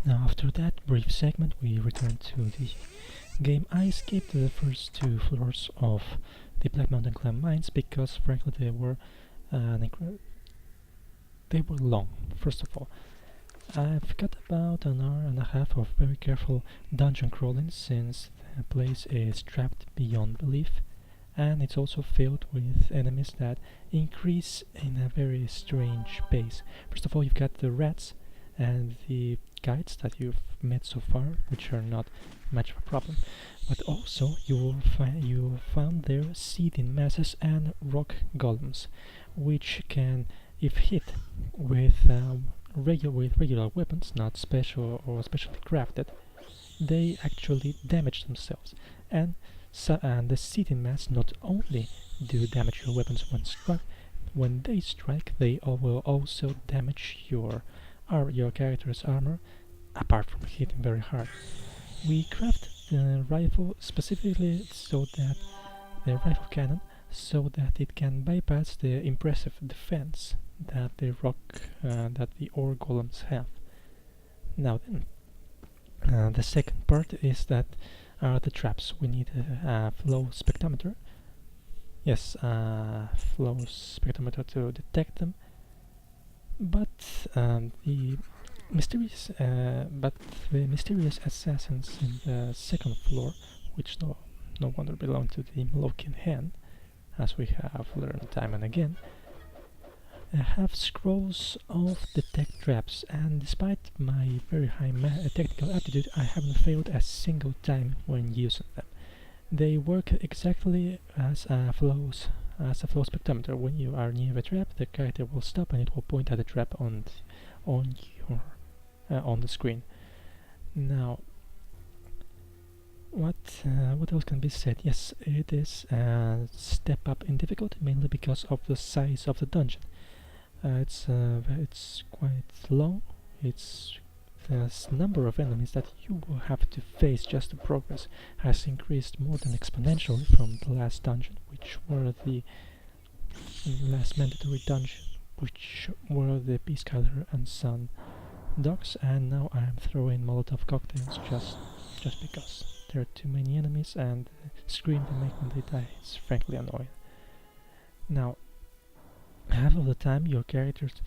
Now, after that brief segment, we return to the game. I skipped the first two floors of the Black Mountain Clan mines because, frankly, they were long. First of all, I've got about an hour and a half of very careful dungeon crawling since the place is trapped beyond belief, and it's also filled with enemies that increase in a very strange pace. First of all, you've got the rats and the guides that you've met so far, which are not much of a problem, but also you found there seething masses and rock golems, which can, if hit with regular weapons, not special or specially crafted, they actually damage themselves. And the seething mass not only do damage your weapons when they strike, they will also damage your character's armor, apart from hitting very hard. We craft the rifle specifically so that the rifle cannon, so that it can bypass the impressive defense that the ore golems have. Now then, the second part is that are the traps. We need a flow spectrometer. Yes, flow spectrometer to detect them. But but the mysterious assassins in the second floor, which no wonder belong to the Malokian hand, as we have learned time and again, have scrolls of detect traps, and despite my very high technical aptitude, I haven't failed a single time when using them. They work exactly as a flow spectrometer. When you are near a trap, the character will stop and it will point at the trap on the screen. Now, what else can be said? Yes, it is a step up in difficulty, mainly because of the size of the dungeon. It's quite long. The number of enemies that you will have to face just to progress has increased more than exponentially from the last dungeon, which were the last mandatory dungeon, which were the Peacekeeper and Sun docks, and now I am throwing Molotov cocktails just because there are too many enemies, and the scream they make when they die is frankly annoying. Now, half of the time your characters,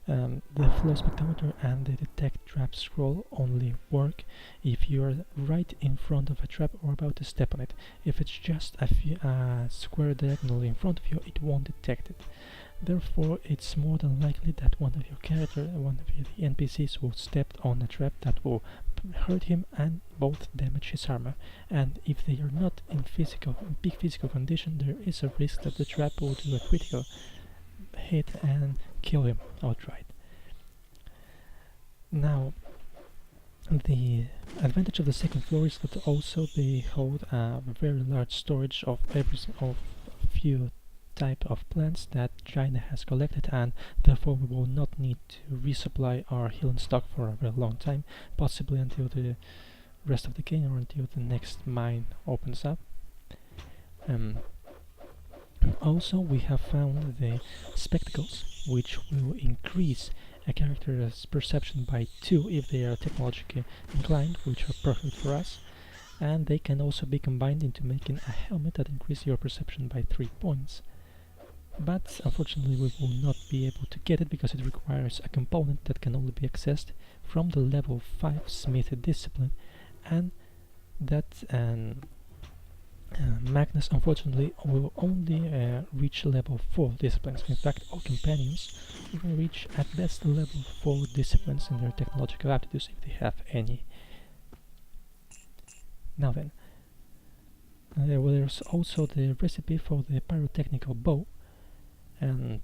the flow spectrometer and the detect trap scroll only work if you are right in front of a trap or about to step on it. If it's just a square diagonally in front of you, it won't detect it. Therefore, it's more than likely that one of the NPCs will step on a trap that will hurt him and both damage his armor. And if they are not in peak physical condition, there is a risk that the trap will do a critical hit and kill him outright. Now, the advantage of the second floor is that also they hold a very large storage of a few type of plants that China has collected, and therefore we will not need to resupply our healing stock for a very long time, possibly until the rest of the game or until the next mine opens up. Also, we have found the spectacles, which will increase a character's perception by 2 if they are technologically inclined, which are perfect for us, and they can also be combined into making a helmet that increases your perception by 3 points. But unfortunately we will not be able to get it because it requires a component that can only be accessed from the level 5 Smith discipline, and that Magnus unfortunately will only reach level 4 disciplines. In fact, all companions will reach at best level 4 disciplines in their technological aptitudes if they have any. Now then, there's also the recipe for the pyrotechnical bow, and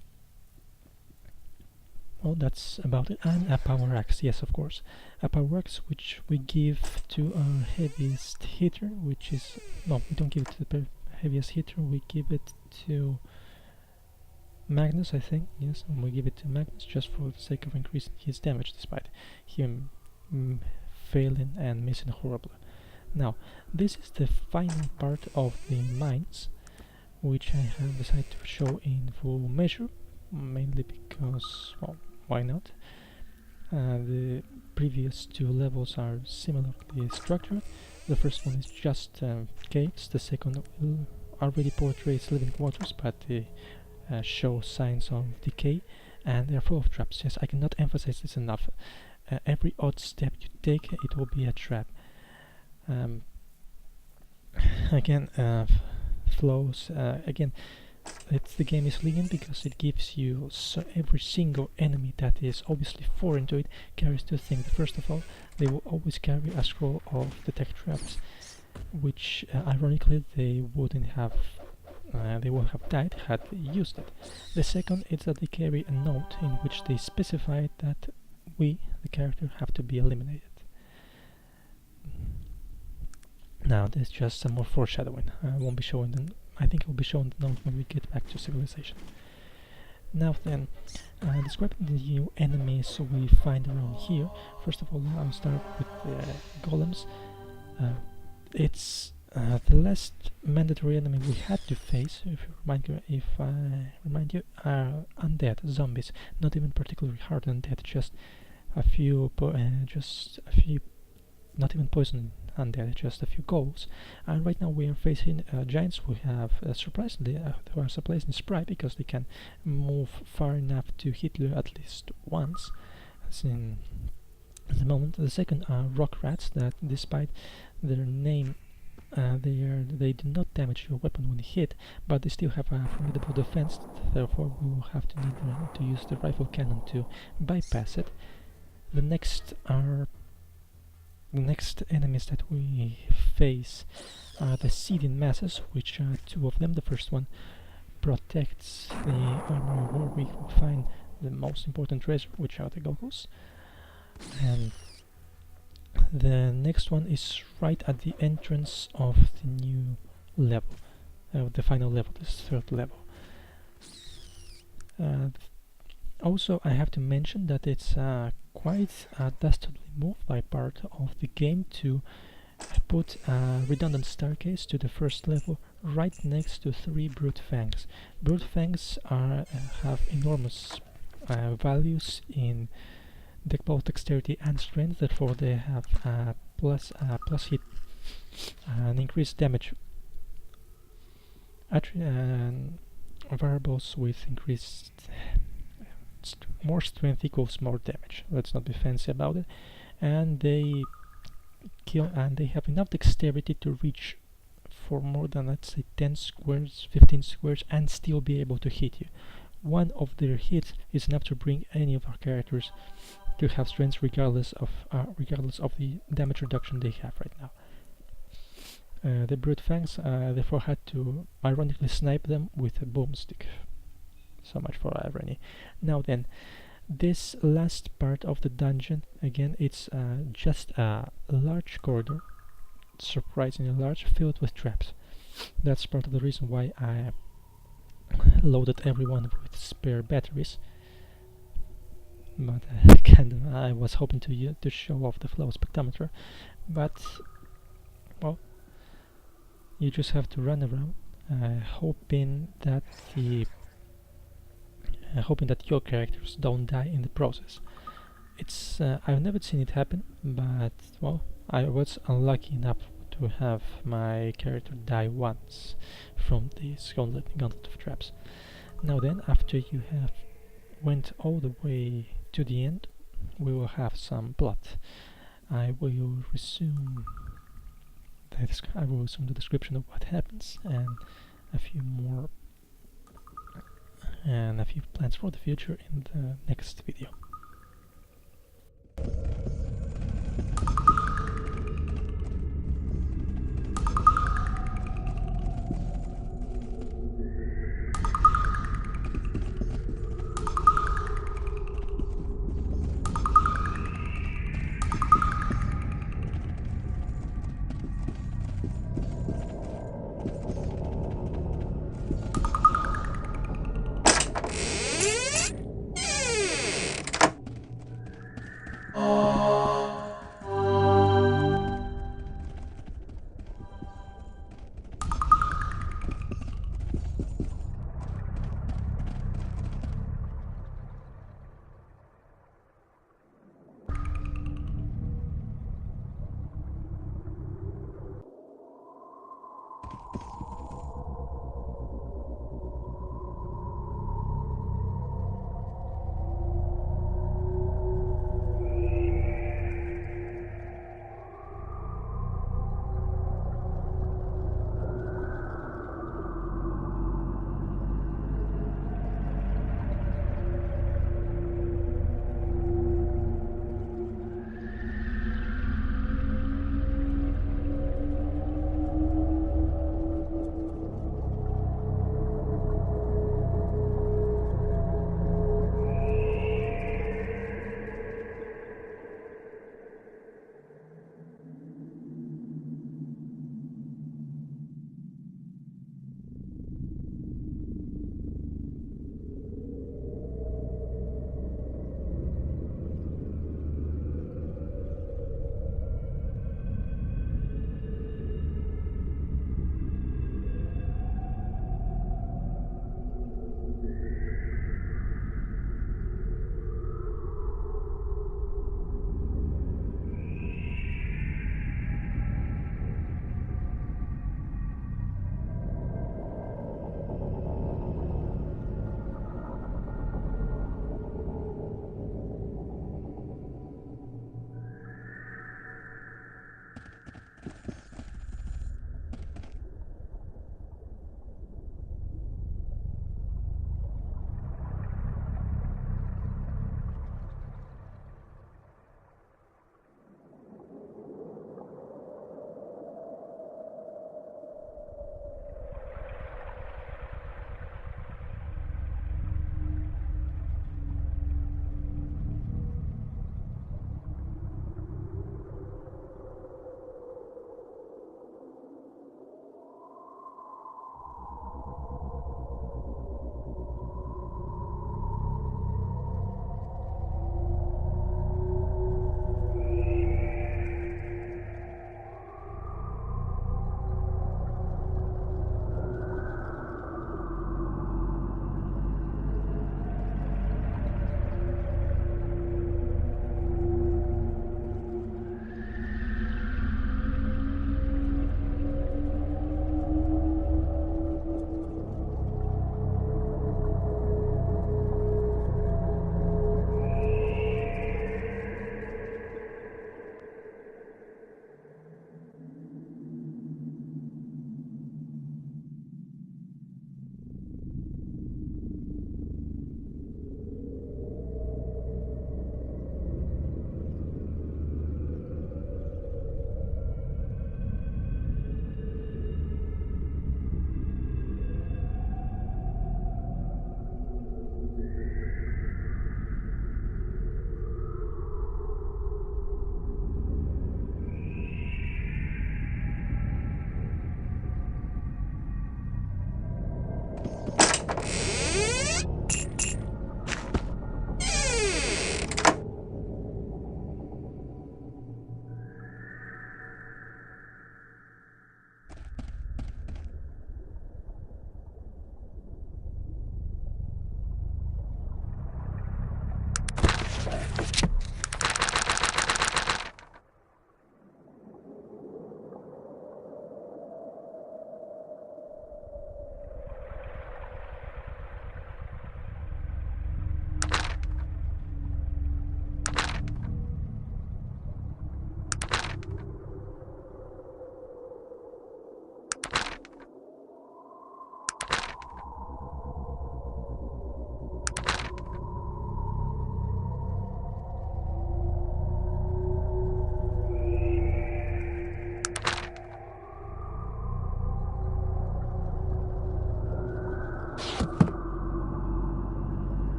well, that's about it. And a power axe, yes, of course, a power axe which we give to our heaviest hitter, which is no, we don't give it to the heaviest hitter. We give it to Magnus, I think. Yes, and we give it to Magnus just for the sake of increasing his damage, despite him failing and missing horribly. Now, this is the final part of the mines, which I have decided to show in full measure, mainly because, well, why not? The previous two levels are similarly structured. The first one is just caves, the second already portrays living waters, but they show signs of decay, and they're full of traps. Yes, I cannot emphasize this enough. Every odd step you take, it will be a trap. Again, flows. Again, the game is lenient because it gives you every single enemy that is obviously foreign to it carries two things. First of all, they will always carry a scroll of detect traps, which ironically they wouldn't have. They would have died had they used it. The second is that they carry a note in which they specify that we, the character, have to be eliminated. Now, there's just some more foreshadowing. I won't be showing them. I think I'll be showing the note when we get back to civilization. Now then, describing the new enemies we find around here. First of all, I'll start with the golems. It's the last mandatory enemy we had to face, if I remind you, are undead zombies. Not even particularly hard undead, just a few, not even poison undead, just a few goals. And right now we are facing giants who have surprisingly spry because they can move far enough to hit you at least once. As in the moment, the second are rock rats that, despite their name, they do not damage your weapon when hit, but they still have a formidable defense. Therefore, we will have to need to use the rifle cannon to bypass it. The next enemies that we face are the seeding masses, which are two of them. The first one protects the armory where we will find the most important treasure, which are the goggles. And the next one is right at the entrance of the new level, the final level, this third level. Also, I have to mention that it's quite a dastardly move by part of the game to put a redundant staircase to the first level right next to 3 brute fangs. Brute fangs have enormous values in both dexterity and strength, therefore they have plus hit and increased damage. Variables with increased more strength equals more damage. Let's not be fancy about it. And they have enough dexterity to reach for more than, let's say, 10 squares, 15 squares, and still be able to hit you. One of their hits is enough to bring any of our characters to have strength regardless of the damage reduction they have right now. The brute fangs therefore had to ironically snipe them with a boomstick. So much for irony. Now then, this last part of the dungeon, again, it's just a large corridor, surprisingly large, filled with traps. That's part of the reason why I loaded everyone with spare batteries. But I was hoping to show off the flow spectrometer, but well, you just have to run around, hoping that your characters don't die in the process. It's I've never seen it happen, but well, I was unlucky enough to have my character die once from this gauntlet of traps. Now then, after you have went all the way to the end, we will have some plot. I will resume the description of what happens and a few plans for the future in the next video.